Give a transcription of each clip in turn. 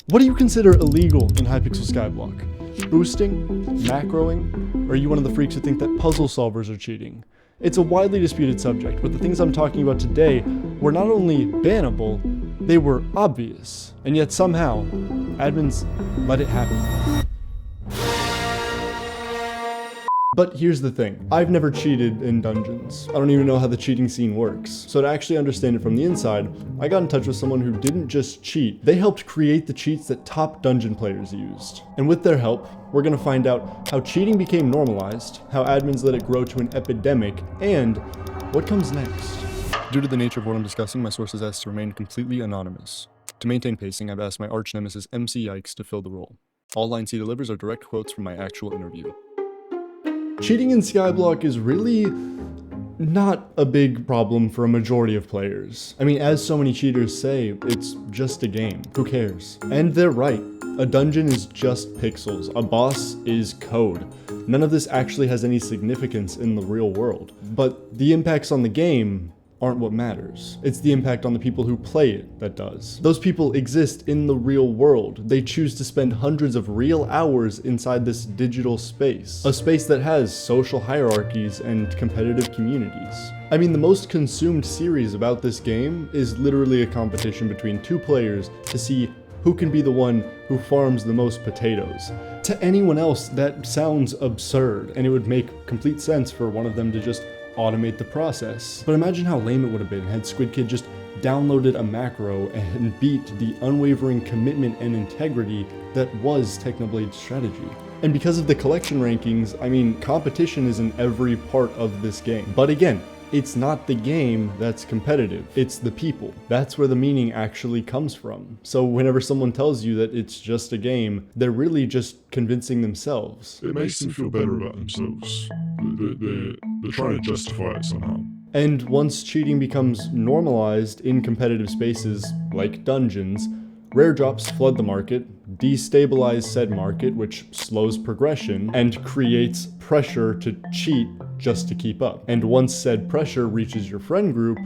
What do you consider illegal in Hypixel SkyBlock? Boosting? Macroing? Or are you one of the freaks who think that puzzle solvers are cheating? It's a widely disputed subject, but the things I'm talking about today were not only bannable, they were obvious. And yet somehow, admins let it happen. But here's the thing, I've never cheated in dungeons. I don't even know how the cheating scene works. So to actually understand it from the inside, I got in touch with someone who didn't just cheat, they helped create the cheats that top dungeon players used. And with their help, we're gonna find out how cheating became normalized, how admins let it grow to an epidemic, and what comes next. Due to the nature of what I'm discussing, my sources asked to remain completely anonymous. To maintain pacing, I've asked my arch nemesis MC Yikes to fill the role. All lines he delivers are direct quotes from my actual interview. Cheating in SkyBlock is really not a big problem for a majority of players. I mean, as so many cheaters say, it's just a game. Who cares? And they're right. A dungeon is just pixels. A boss is code. None of this actually has any significance in the real world. But the impacts on the game aren't what matters. It's the impact on the people who play it that does. Those people exist in the real world. They choose to spend hundreds of real hours inside this digital space. A space that has social hierarchies and competitive communities. I mean, the most consumed series about this game is literally a competition between two players to see who can be the one who farms the most potatoes. To anyone else, that sounds absurd, and it would make complete sense for one of them to just automate the process. But imagine how lame it would have been had Squid Kid just downloaded a macro and beat the unwavering commitment and integrity that was Technoblade's strategy. And because of the collection rankings, I mean, competition is in every part of this game. But again, it's not the game that's competitive, it's the people. That's where the meaning actually comes from. So whenever someone tells you that it's just a game, they're really just convincing themselves. It makes them feel better about themselves. They're trying to justify it somehow. And once cheating becomes normalized in competitive spaces like dungeons, rare drops flood the market, destabilize said market, which slows progression, and creates pressure to cheat just to keep up. And once said pressure reaches your friend group,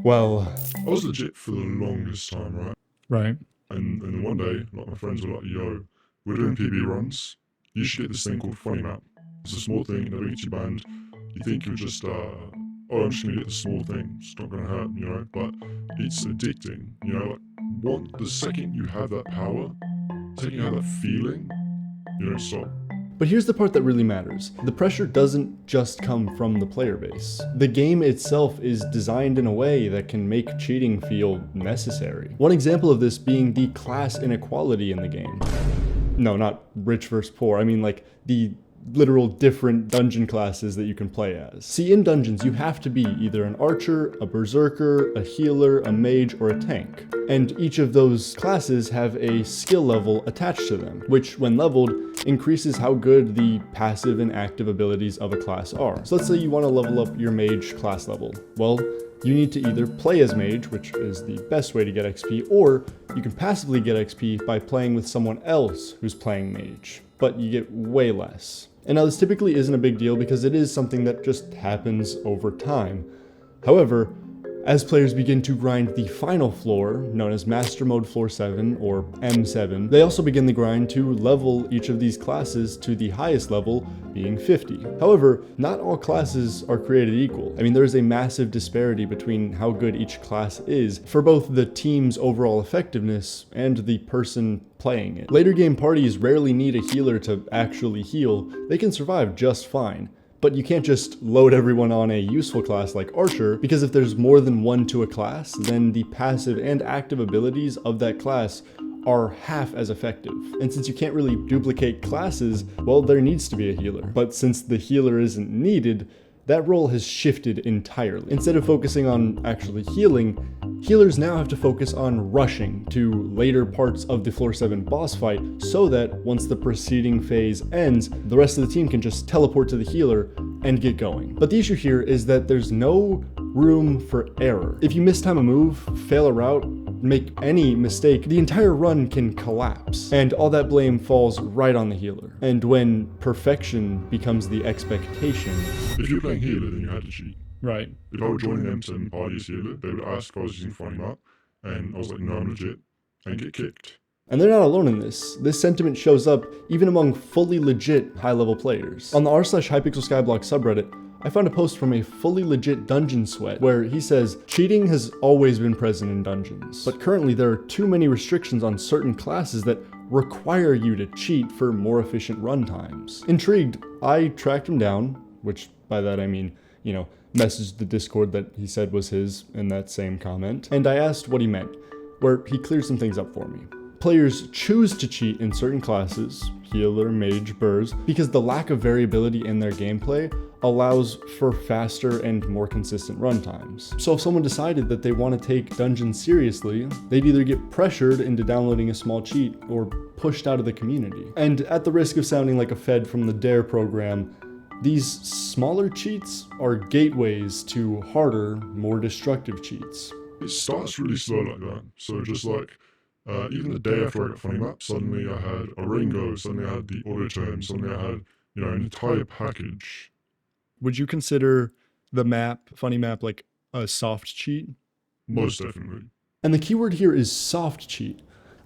well... I was legit for the longest time, right? Right. And then one day, like, my friends were like, yo, we're doing PB runs. You should get this thing called Funny Map. It's a small thing, never gets you banned. You think you're just, oh, I'm just gonna get this small thing. It's not gonna hurt, you know? But it's addicting, you know? Like, the second you have that power, the second you have that feeling, you don't stop. But here's the part that really matters. The pressure doesn't just come from the player base. The game itself is designed in a way that can make cheating feel necessary. One example of this being the class inequality in the game. No, not rich versus poor. I mean like the literal different dungeon classes that you can play as. See, in dungeons, you have to be either an archer, a berserker, a healer, a mage, or a tank. And each of those classes have a skill level attached to them, which when leveled, increases how good the passive and active abilities of a class are. So let's say you want to level up your mage class level. Well, you need to either play as mage, which is the best way to get XP, or you can passively get XP by playing with someone else who's playing mage, but you get way less. And now this typically isn't a big deal because it is something that just happens over time. However, as players begin to grind the final floor, known as Master Mode Floor 7 or M7, they also begin the grind to level each of these classes to the highest level, being 50. However, not all classes are created equal. I mean, there is a massive disparity between how good each class is for both the team's overall effectiveness and the person playing it. Later game parties rarely need a healer to actually heal. They can survive just fine. But you can't just load everyone on a useful class like Archer, because if there's more than one to a class, then the passive and active abilities of that class are half as effective. And since you can't really duplicate classes, well, there needs to be a healer. But since the healer isn't needed, that role has shifted entirely. Instead of focusing on actually healing, healers now have to focus on rushing to later parts of the Floor 7 boss fight so that once the preceding phase ends, the rest of the team can just teleport to the healer and get going. But the issue here is that there's no room for error. If you mistime a move, fail a route, make any mistake, the entire run can collapse, and all that blame falls right on the healer. And when perfection becomes the expectation... If you're playing healer, then you had to cheat. Right. If I were joining them to party as healer, they would ask if I was using Funny Map, and I was like, no, I'm legit, and get kicked. And they're not alone in this. This sentiment shows up even among fully legit high-level players. On the r/Hypixel SkyBlock subreddit, I found a post from a fully legit dungeon sweat where he says, cheating has always been present in dungeons, but currently there are too many restrictions on certain classes that require you to cheat for more efficient run times. Intrigued, I tracked him down, which by that I mean, messaged the Discord that he said was his in that same comment, and I asked what he meant, where he cleared some things up for me. Players choose to cheat in certain classes, healer, mage, burrs, because the lack of variability in their gameplay allows for faster and more consistent run times. So if someone decided that they want to take dungeons seriously, they'd either get pressured into downloading a small cheat or pushed out of the community. And at the risk of sounding like a fed from the DARE program, these smaller cheats are gateways to harder, more destructive cheats. It starts really slow like that. So just like, even the day after I got Funny Map, suddenly I had a Ringo, suddenly I had the auto turn, suddenly I had, an entire package. Would you consider the Funny Map, like a soft cheat? Most definitely. And the keyword here is soft cheat.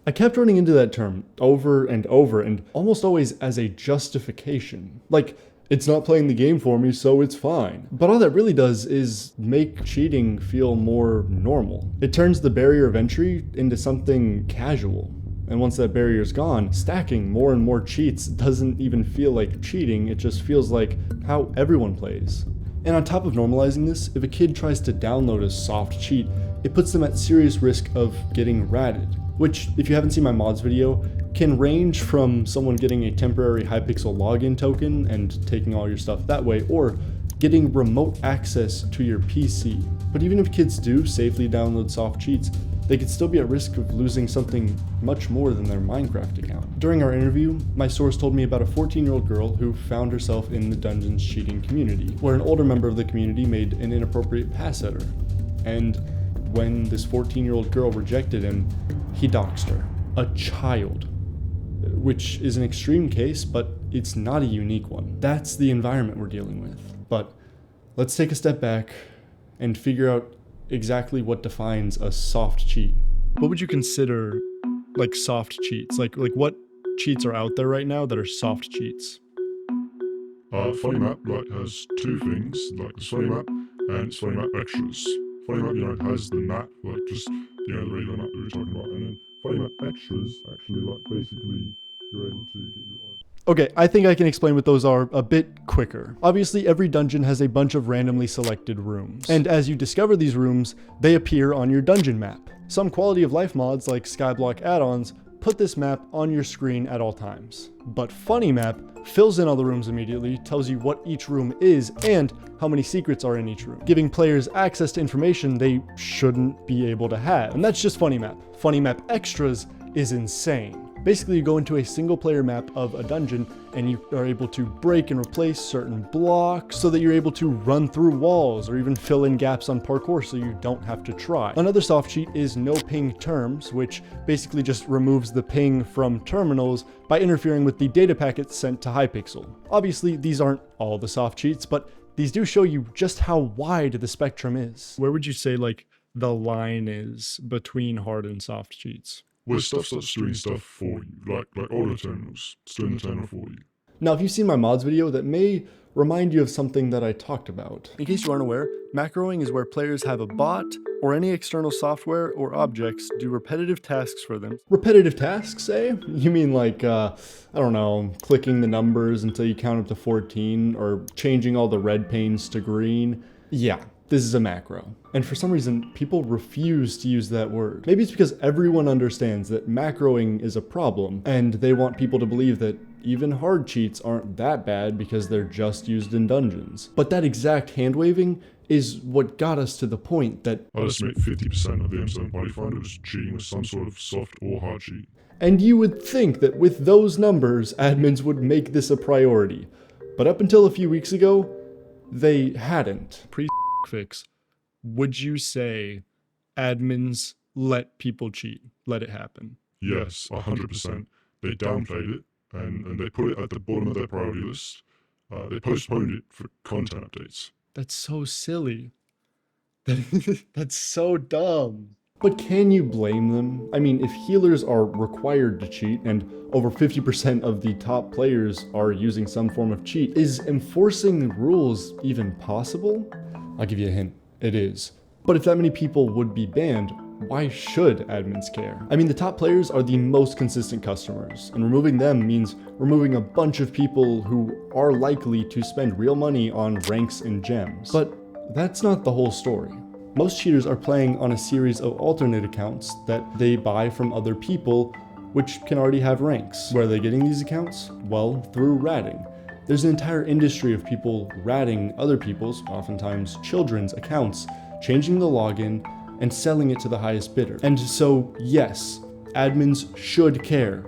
I kept running into that term over and over, and almost always as a justification. Like, it's not playing the game for me, so it's fine. But all that really does is make cheating feel more normal. It turns the barrier of entry into something casual. And once that barrier is gone, stacking more and more cheats doesn't even feel like cheating, it just feels like how everyone plays. And on top of normalizing this, if a kid tries to download a soft cheat, it puts them at serious risk of getting ratted. Which, if you haven't seen my mods video, can range from someone getting a temporary Hypixel login token and taking all your stuff that way, or getting remote access to your PC. But even if kids do safely download soft cheats, they could still be at risk of losing something much more than their Minecraft account. During our interview, my source told me about a 14-year-old girl who found herself in the dungeons cheating community, where an older member of the community made an inappropriate pass at her. And when this 14-year-old girl rejected him, he doxed her. A child. Which is an extreme case, but it's not a unique one. That's the environment we're dealing with. But let's take a step back and figure out exactly what defines a soft cheat. What would you consider like soft cheats? Like what cheats are out there right now that are soft cheats? Funny Map has two things, like the Funny Map and it's Funny Map extras. Funny Map, has the map, just the regular map that we were talking about, and then Funny Map extras actually basically you're able to get your own. Okay, I think I can explain what those are a bit quicker. Obviously, every dungeon has a bunch of randomly selected rooms, and as you discover these rooms, they appear on your dungeon map. Some quality of life mods like SkyBlock add-ons put this map on your screen at all times. But Funny Map fills in all the rooms immediately, tells you what each room is and how many secrets are in each room, giving players access to information they shouldn't be able to have. And that's just Funny Map. Funny Map Extras is insane. Basically, you go into a single player map of a dungeon and you are able to break and replace certain blocks so that you're able to run through walls or even fill in gaps on parkour so you don't have to try. Another soft cheat is no ping terms, which basically just removes the ping from terminals by interfering with the data packets sent to Hypixel. Obviously, these aren't all the soft cheats, but these do show you just how wide the spectrum is. Where would you say the line is between hard and soft cheats? Where stuff starts doing stuff for you, like auto terminals. It's doing the terminal for you. Now, if you've seen my mods video, that may remind you of something that I talked about. In case you aren't aware, macroing is where players have a bot or any external software or objects do repetitive tasks for them. Repetitive tasks, eh? You mean I don't know, clicking the numbers until you count up to 14 or changing all the red panes to green? Yeah. This is a macro. And for some reason, people refuse to use that word. Maybe it's because everyone understands that macroing is a problem, and they want people to believe that even hard cheats aren't that bad because they're just used in dungeons. But that exact hand waving is what got us to the point that I'd estimate 50% of the M7 party finder was cheating with some sort of soft or hard cheat. And you would think that with those numbers, admins would make this a priority. But up until a few weeks ago, they hadn't. Fix, would you say admins let people cheat, let it happen? Yes, 100%. They downplayed it and they put it at the bottom of their priority list. They postponed it for content updates. That's so silly. That's so dumb. But can you blame them? I mean, if healers are required to cheat and over 50% of the top players are using some form of cheat, is enforcing the rules even possible? I'll give you a hint, it is. But if that many people would be banned, why should admins care? I mean, the top players are the most consistent customers, and removing them means removing a bunch of people who are likely to spend real money on ranks and gems. But that's not the whole story. Most cheaters are playing on a series of alternate accounts that they buy from other people, which can already have ranks. Where are they getting these accounts? Well, through ratting. There's an entire industry of people ratting other people's, oftentimes children's, accounts, changing the login, and selling it to the highest bidder. And so, yes, admins should care.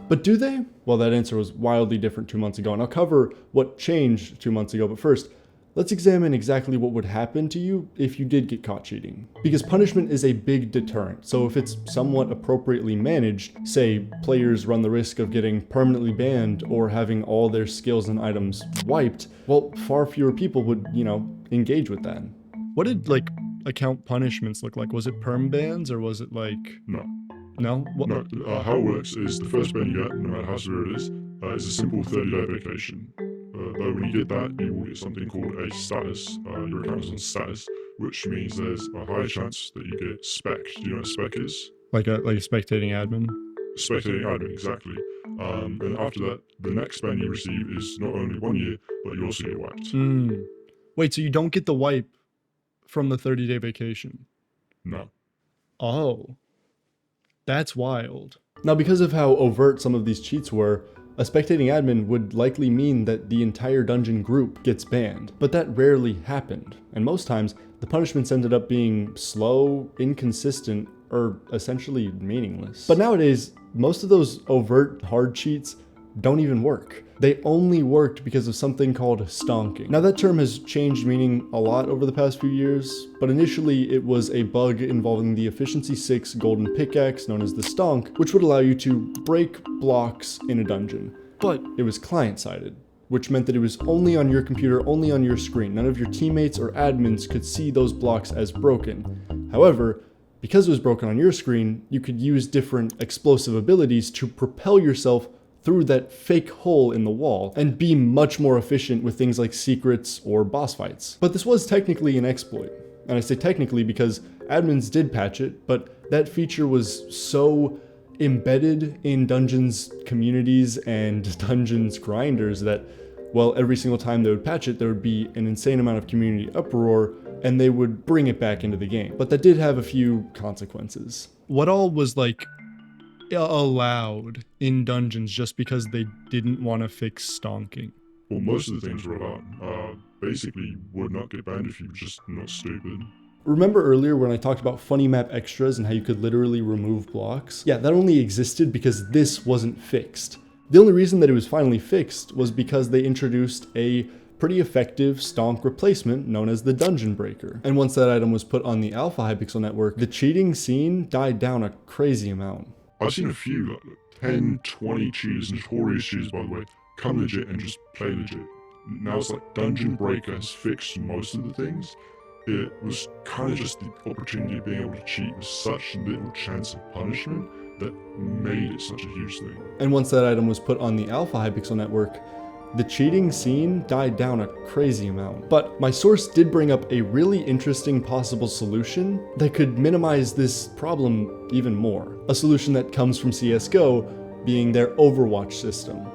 But do they? Well, that answer was wildly different 2 months ago, and I'll cover what changed 2 months ago, but first, let's examine exactly what would happen to you if you did get caught cheating. Because punishment is a big deterrent, so if it's somewhat appropriately managed, say players run the risk of getting permanently banned or having all their skills and items wiped, well, far fewer people would, engage with that. What did, account punishments look like? Was it perm bans or was it No. No? What? No, how it works is the first ban you get, no matter how severe it is a simple 30-day vacation. Though when you get that, you will get something called a status. Your account is on status, which means there's a higher chance that you get spec. Do you know what spec is? Like a spectating admin? Spectating admin, exactly. And after that, the next ban you receive is not only 1 year, but you also get wiped. Wait, so you don't get the wipe from the 30-day vacation? No. Oh. That's wild. Now, because of how overt some of these cheats were, a spectating admin would likely mean that the entire dungeon group gets banned, but that rarely happened, and most times the punishments ended up being slow, inconsistent, or essentially meaningless. But nowadays, most of those overt hard cheats don't even work. They only worked because of something called stonking. Now that term has changed meaning a lot over the past few years, but initially it was a bug involving the Efficiency 6 golden pickaxe known as the stonk, which would allow you to break blocks in a dungeon. But it was client-sided, which meant that it was only on your computer, only on your screen. None of your teammates or admins could see those blocks as broken. However, because it was broken on your screen, you could use different explosive abilities to propel yourself through that fake hole in the wall and be much more efficient with things like secrets or boss fights. But this was technically an exploit. And I say technically because admins did patch it, but that feature was so embedded in Dungeons communities and Dungeons grinders that, well, every single time they would patch it, there would be an insane amount of community uproar and they would bring it back into the game. But that did have a few consequences. What all was allowed in dungeons just because they didn't want to fix stonking? Well, most of the things were allowed. Basically, would not get banned if you were just not stupid. Remember earlier when I talked about funny map extras and how you could literally remove blocks? Yeah, that only existed because this wasn't fixed. The only reason that it was finally fixed was because they introduced a pretty effective stonk replacement known as the Dungeon Breaker. And once that item was put on the alpha Hypixel network, the cheating scene died down a crazy amount. I've seen a few, 10, 20 cheaters, notorious cheaters by the way, come legit and just play legit. Now it's like Dungeon Breaker has fixed most of the things. It was kind of just the opportunity of being able to cheat with such little chance of punishment that made it such a huge thing. And once that item was put on the alpha Hypixel network, the cheating scene died down a crazy amount. But my source did bring up a really interesting possible solution that could minimize this problem even more. A solution that comes from CSGO being their Overwatch system.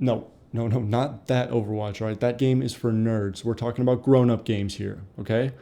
No, not that Overwatch, alright? That game is for nerds. We're talking about grown-up games here, okay?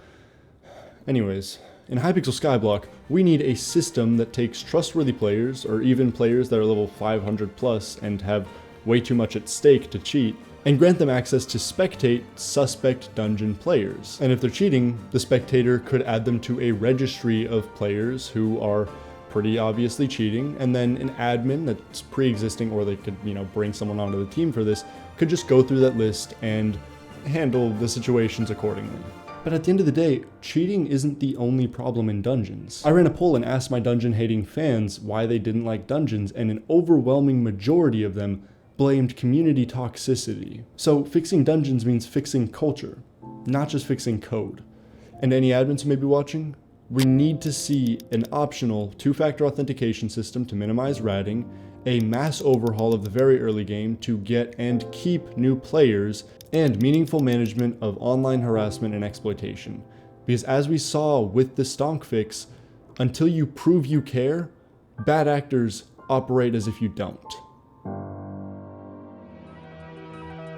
Anyways, in Hypixel SkyBlock, we need a system that takes trustworthy players, or even players that are level 500 plus and have way too much at stake to cheat, and grant them access to spectate suspect dungeon players. And if they're cheating, the spectator could add them to a registry of players who are pretty obviously cheating, and then an admin that's pre-existing, or they could, bring someone onto the team for this, could just go through that list and handle the situations accordingly. But at the end of the day, cheating isn't the only problem in dungeons. I ran a poll and asked my dungeon-hating fans why they didn't like dungeons, and an overwhelming majority of them blamed community toxicity. So fixing dungeons means fixing culture, not just fixing code. And any admins who may be watching, We need to see an optional two-factor authentication system to minimize ratting, a mass overhaul of the very early game to get and keep new players, and meaningful management of online harassment and exploitation. Because as we saw with the stonk fix, until you prove you care, bad actors operate as if you don't.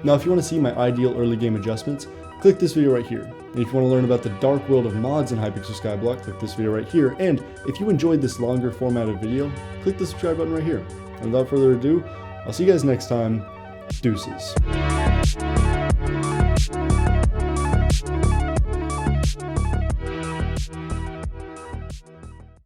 Now, if you want to see my ideal early game adjustments, click this video right here. And if you want to learn about the dark world of mods in Hypixel SkyBlock, click this video right here. And if you enjoyed this longer formatted video, click the subscribe button right here. And without further ado, I'll see you guys next time. Deuces.